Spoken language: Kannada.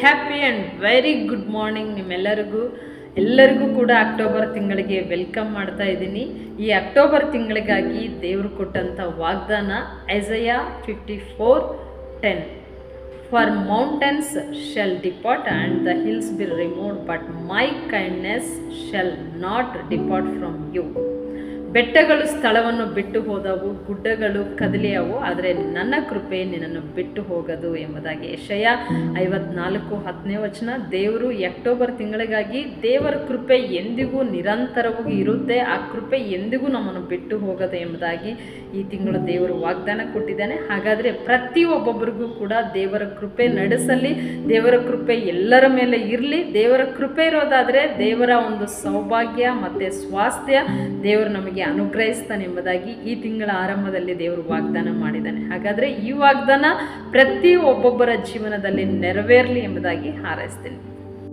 Happy and very good morning ಎಲ್ಲರಿಗೂ ಕೂಡ ಅಕ್ಟೋಬರ್ ತಿಂಗಳಿಗೆ ವೆಲ್ಕಮ್ ಮಾಡ್ತಾ ಇದ್ದೀನಿ. ಈ ಅಕ್ಟೋಬರ್ ತಿಂಗಳಿಗಾಗಿ ದೇವರು ಕೊಟ್ಟಂಥ ವಾಗ್ದಾನ Isaiah 54:10. For mountains shall depart and the hills be removed, but my kindness shall not depart from you. ಬೆಟ್ಟಗಳು ಸ್ಥಳವನ್ನು ಬಿಟ್ಟು ಹೋದವು, ಗುಡ್ಡಗಳು ಕದಲಿಯವು, ಆದರೆ ನನ್ನ ಕೃಪೆ ನಿನ್ನನ್ನು ಬಿಟ್ಟು ಹೋಗದು ಎಂಬುದಾಗಿ ಯೆಶಾಯ 54:10 ದೇವರು ಈ ಅಕ್ಟೋಬರ್ ತಿಂಗಳಿಗಾಗಿ ದೇವರ ಕೃಪೆ ಎಂದಿಗೂ ನಿರಂತರವಾಗಿ ಇರುತ್ತೆ, ಆ ಕೃಪೆ ಎಂದಿಗೂ ನಮ್ಮನ್ನು ಬಿಟ್ಟು ಹೋಗದು ಎಂಬುದಾಗಿ ಈ ತಿಂಗಳು ದೇವರು ವಾಗ್ದಾನ ಕೊಟ್ಟಿದ್ದಾನೆ. ಹಾಗಾದರೆ ಪ್ರತಿಯೊಬ್ಬೊಬ್ಬರಿಗೂ ಕೂಡ ದೇವರ ಕೃಪೆ ನಡೆಸಲಿ, ದೇವರ ಕೃಪೆ ಎಲ್ಲರ ಮೇಲೆ ಇರಲಿ. ದೇವರ ಕೃಪೆ ಇರೋದಾದರೆ ದೇವರ ಒಂದು ಸೌಭಾಗ್ಯ ಮತ್ತು ಸ್ವಾಸ್ಥ್ಯ ದೇವರು ನಮಗೆ ಅನುಗ್ರಹಿಸ್ತಾನೆ ಎಂಬುದಾಗಿ ಈ ತಿಂಗಳ ಆರಂಭದಲ್ಲಿ ದೇವರು ವಾಗ್ದಾನ ಮಾಡಿದ್ದಾನೆ. ಹಾಗಾದರೆ ಈ ವಾಗ್ದಾನ ಪ್ರತಿ ಒಬ್ಬೊಬ್ಬರ ಜೀವನದಲ್ಲಿ ನೆರವೇರಲಿ ಎಂಬುದಾಗಿ ಹಾರೈಸ್ತೀನಿ.